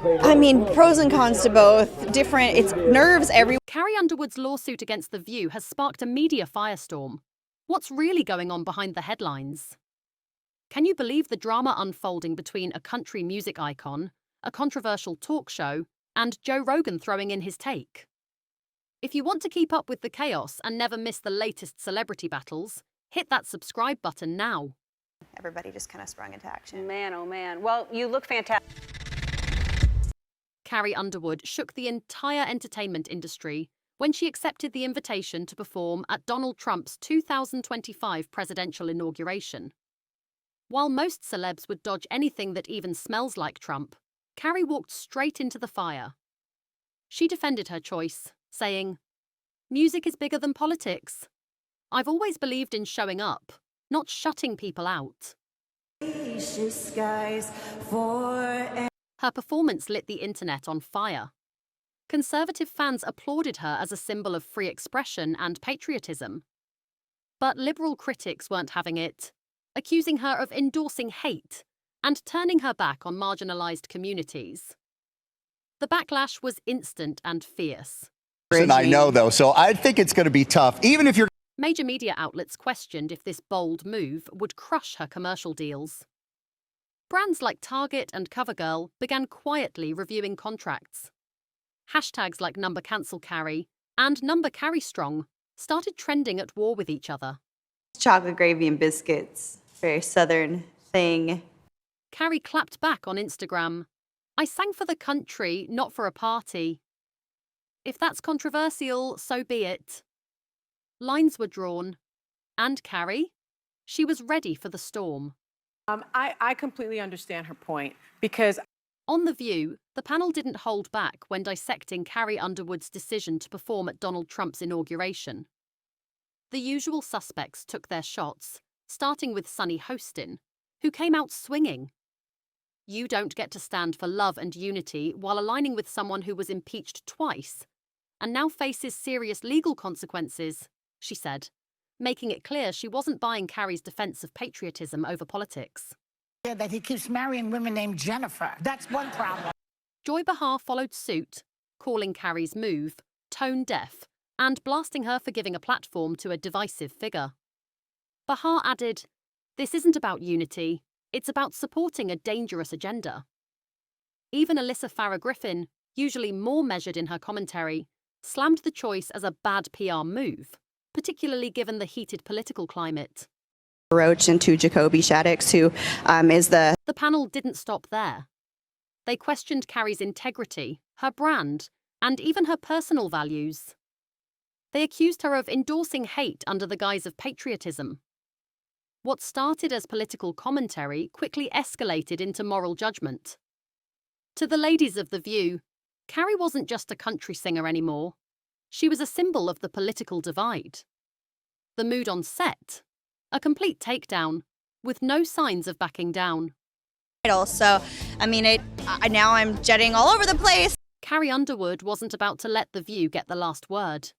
I mean, pros and cons to both. Different, it's nerves everywhere. Carrie Underwood's lawsuit against The View has sparked a media firestorm. What's really going on behind the headlines? Can you believe the drama unfolding between a country music icon, a controversial talk show, and Joe Rogan throwing in his take? If you want to keep up with the chaos and never miss the latest celebrity battles, hit that subscribe button now. Everybody just kind of sprung into action. Man, oh man. Well, you look fantastic. Carrie Underwood shook the entire entertainment industry when she accepted the invitation to perform at Donald Trump's 2025 presidential inauguration. While most celebs would dodge anything that even smells like Trump, Carrie walked straight into the fire. She defended her choice, saying, "Music is bigger than politics. I've always believed in showing up, not shutting people out." Her performance lit the internet on fire. Conservative fans applauded her as a symbol of free expression and patriotism. But liberal critics weren't having it, accusing her of endorsing hate and turning her back on marginalized communities. The backlash was instant and fierce. And I know, though, so I think it's going to be tough, even if you're... Major media outlets questioned if this bold move would crush her commercial deals. Brands like Target and CoverGirl began quietly reviewing contracts. Hashtags like #CancelCarrie and #CarrieStrong started trending at war with each other. Chocolate gravy and biscuits, very Southern thing. Carrie clapped back on Instagram, "I sang for the country, not for a party. If that's controversial, so be it." Lines were drawn. And Carrie? She was ready for the storm. I completely understand her point because... On The View, the panel didn't hold back when dissecting Carrie Underwood's decision to perform at Donald Trump's inauguration. The usual suspects took their shots, starting with Sunny Hostin, who came out swinging. "You don't get to stand for love and unity while aligning with someone who was impeached twice and now faces serious legal consequences," she said, making it clear she wasn't buying Carrie's defense of patriotism over politics. That he keeps marrying women named Jennifer. That's one problem. Joy Behar followed suit, calling Carrie's move tone deaf and blasting her for giving a platform to a divisive figure. Behar added, "This isn't about unity, it's about supporting a dangerous agenda." Even Alyssa Farah Griffin, usually more measured in her commentary, slammed the choice as a bad PR move, particularly given the heated political climate. Roach into Jacoby Shaddix, who is the... The panel didn't stop there. They questioned Carrie's integrity, her brand, and even her personal values. They accused her of endorsing hate under the guise of patriotism. What started as political commentary quickly escalated into moral judgment. To the ladies of The View, Carrie wasn't just a country singer anymore. She was a symbol of the political divide. The mood on set? A complete takedown, with no signs of backing down. So, I mean, now I'm jetting all over the place. Carrie Underwood wasn't about to let The View get the last word.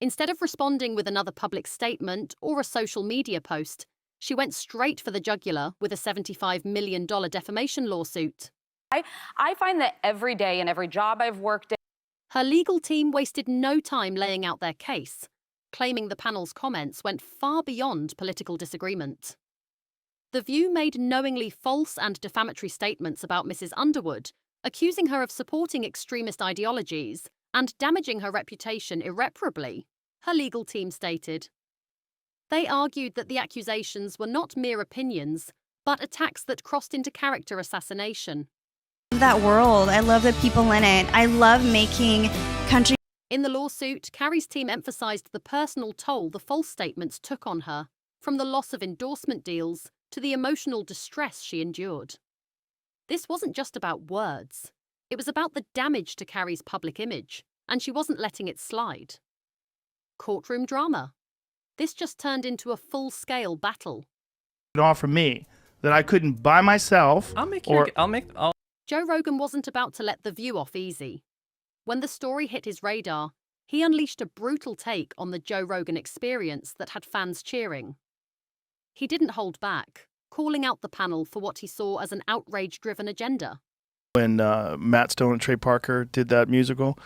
Instead of responding with another public statement or a social media post, she went straight for the jugular with a $75 million defamation lawsuit. I find that every day in every job I've worked in... Her legal team wasted no time laying out their case, claiming the panel's comments went far beyond political disagreement. The View made knowingly false and defamatory statements about Mrs. Underwood, accusing her of supporting extremist ideologies and damaging her reputation irreparably, her legal team stated. They argued that the accusations were not mere opinions, but attacks that crossed into character assassination. That world, I love the people in it. I love making country. In the lawsuit, Carrie's team emphasized the personal toll the false statements took on her, from the loss of endorsement deals to the emotional distress she endured. This wasn't just about words. It was about the damage to Carrie's public image, and she wasn't letting it slide. Courtroom drama. This just turned into a full-scale battle. Offer me that I couldn't by myself. Joe Rogan wasn't about to let The View off easy. When the story hit his radar, he unleashed a brutal take on the Joe Rogan experience that had fans cheering. He didn't hold back, calling out the panel for what he saw as an outrage-driven agenda. When Matt Stone and Trey Parker did that musical.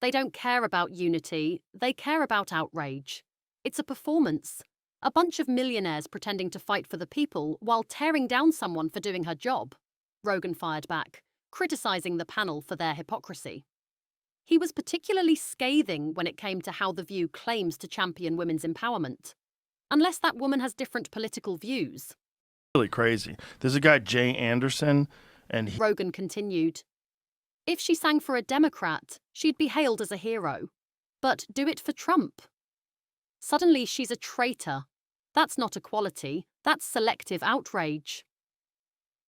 They don't care about unity, they care about outrage. It's a performance. A bunch of millionaires pretending to fight for the people while tearing down someone for doing her job, Rogan fired back, criticizing the panel for their hypocrisy. He was particularly scathing when it came to how The View claims to champion women's empowerment. Unless that woman has different political views. Really crazy. There's a guy, Jay Anderson, and Rogan continued. If she sang for a Democrat, she'd be hailed as a hero. But do it for Trump. Suddenly she's a traitor. That's not equality, that's selective outrage.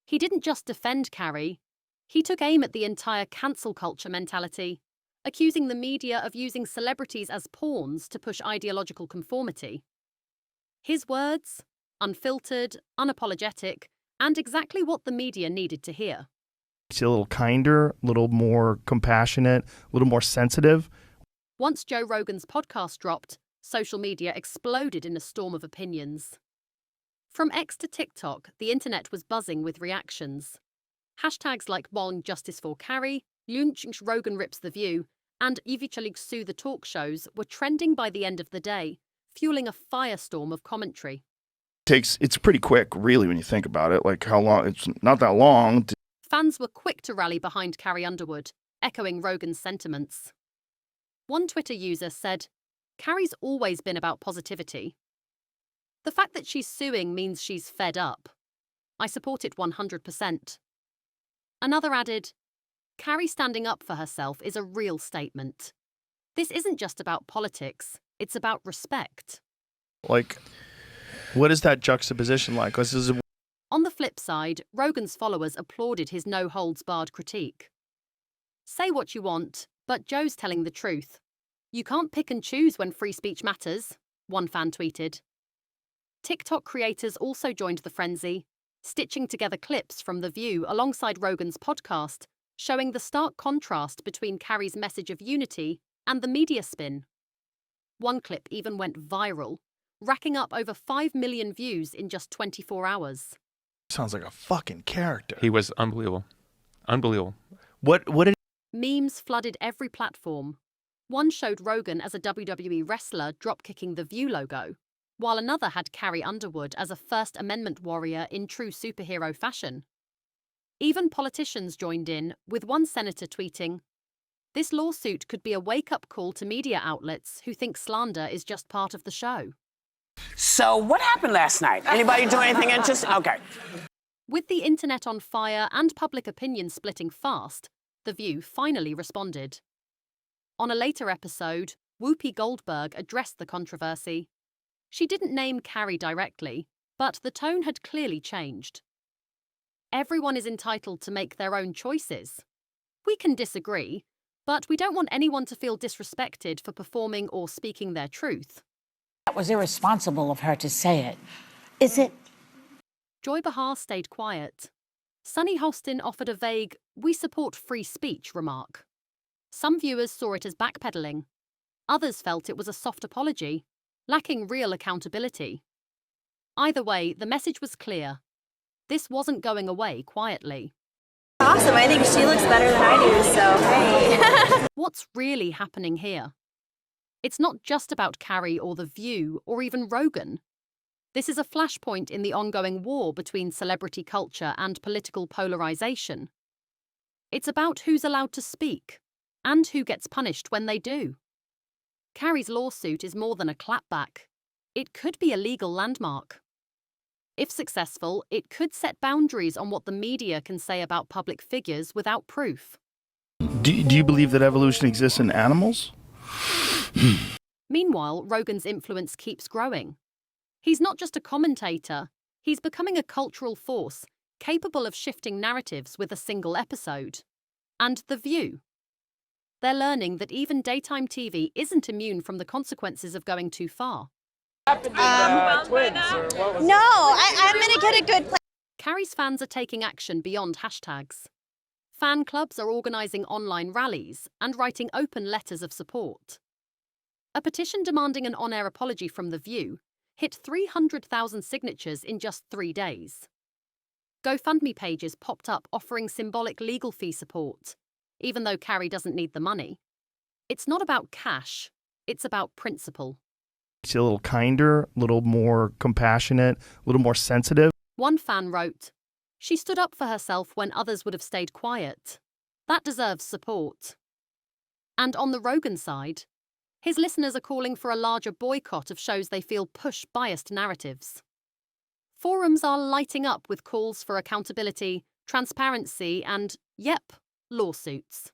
He didn't just defend Carrie, he took aim at the entire cancel culture mentality, accusing the media of using celebrities as pawns to push ideological conformity. His words, unfiltered, unapologetic, and exactly what the media needed to hear. He's a little kinder, a little more compassionate, a little more sensitive. Once Joe Rogan's podcast dropped, social media exploded in a storm of opinions. From X to TikTok, the internet was buzzing with reactions. Hashtags like "One Justice for Carrie," "Lunch Rogan rips the View," and "Ivichalik sue the talk shows" were trending by the end of the day, fueling a firestorm of commentary. It's pretty quick, really, when you think about it. Like how long? It's not that long. Fans were quick to rally behind Carrie Underwood, echoing Rogan's sentiments. One Twitter user said, "Carrie's always been about positivity. The fact that she's suing means she's fed up. I support it 100%. Another added, "Carrie standing up for herself is a real statement. This isn't just about politics, it's about respect." Like, what is that juxtaposition like? This is On the flip side, Rogan's followers applauded his no-holds-barred critique. Say what you want, but Joe's telling the truth. You can't pick and choose when free speech matters, one fan tweeted. TikTok creators also joined the frenzy, stitching together clips from The View alongside Rogan's podcast, showing the stark contrast between Carrie's message of unity and the media spin. One clip even went viral, racking up over 5 million views in just 24 hours. sounds like a fucking character. He was unbelievable. Unbelievable. What did Memes flooded every platform. One showed Rogan as a WWE wrestler drop-kicking the View logo, while another had Carrie Underwood as a First Amendment warrior in true superhero fashion. Even politicians joined in, with one senator tweeting, "This lawsuit could be a wake-up call to media outlets who think slander is just part of the show." So what happened last night? Anybody do anything interesting? Okay. With the internet on fire and public opinion splitting fast, The View finally responded. On a later episode, Whoopi Goldberg addressed the controversy. She didn't name Carrie directly, but the tone had clearly changed. Everyone is entitled to make their own choices. We can disagree, but we don't want anyone to feel disrespected for performing or speaking their truth. That was irresponsible of her to say it. Is it? Joy Behar stayed quiet. Sunny Hostin offered a vague, "We support free speech" remark. Some viewers saw it as backpedaling. Others felt it was a soft apology, lacking real accountability. Either way, the message was clear. This wasn't going away quietly. Awesome. I think she looks better than I do, so hey. What's really happening here? It's not just about Carrie or The View or even Rogan. This is a flashpoint in the ongoing war between celebrity culture and political polarization. It's about who's allowed to speak and who gets punished when they do. Carrie's lawsuit is more than a clapback. It could be a legal landmark. If successful, it could set boundaries on what the media can say about public figures without proof. do you believe that evolution exists in animals? Meanwhile, Rogan's influence keeps growing. He's not just a commentator, he's becoming a cultural force capable of shifting narratives with a single episode. And The View. They're learning that even daytime TV isn't immune from the consequences of going too far. No, I'm gonna get a good place. Carrie's fans are taking action beyond hashtags. Fan clubs are organising online rallies and writing open letters of support. A petition demanding an on-air apology from The View hit 300,000 signatures in just 3 days. GoFundMe pages popped up offering symbolic legal fee support, even though Carrie doesn't need the money. It's not about cash, it's about principle. She's a little kinder, a little more compassionate, a little more sensitive. One fan wrote, "She stood up for herself when others would have stayed quiet. That deserves support." And on the Rogan side, his listeners are calling for a larger boycott of shows they feel push biased narratives. Forums are lighting up with calls for accountability, transparency, and, lawsuits.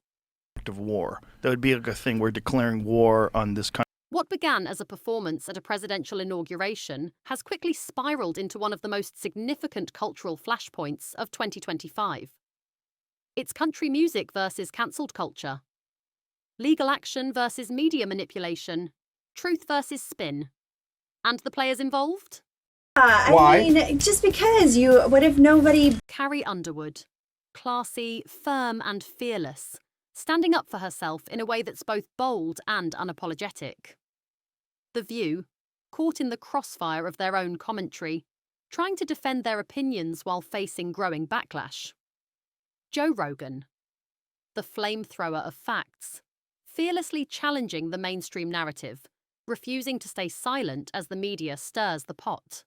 Of war. That would be like a thing. We're declaring war on this country. What began as a performance at a presidential inauguration has quickly spiraled into one of the most significant cultural flashpoints of 2025. It's country music versus cancelled culture. Legal action versus media manipulation. Truth versus spin. And the players involved? Why? I mean, just because what if nobody... Carrie Underwood. Classy, firm and fearless. Standing up for herself in a way that's both bold and unapologetic. The View, caught in the crossfire of their own commentary, trying to defend their opinions while facing growing backlash. Joe Rogan, the flamethrower of facts, fearlessly challenging the mainstream narrative, refusing to stay silent as the media stirs the pot.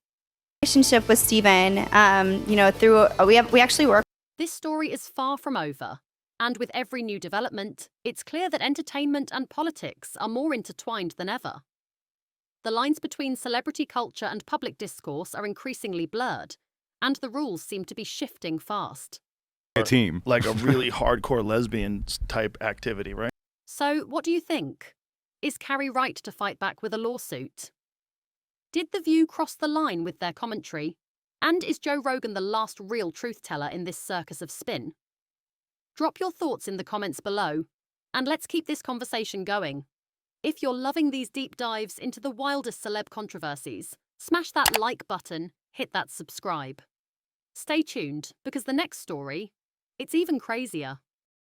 Relationship with Steven, through... We actually work... This story is far from over. And with every new development, it's clear that entertainment and politics are more intertwined than ever. The lines between celebrity culture and public discourse are increasingly blurred, and the rules seem to be shifting fast. A team. Like a really hardcore lesbian type activity, right? So, what do you think? Is Carrie right to fight back with a lawsuit? Did The View cross the line with their commentary? And is Joe Rogan the last real truth teller in this circus of spin? Drop your thoughts in the comments below, and let's keep this conversation going. If you're loving these deep dives into the wildest celeb controversies, smash that like button, hit that subscribe. Stay tuned, because the next story, it's even crazier.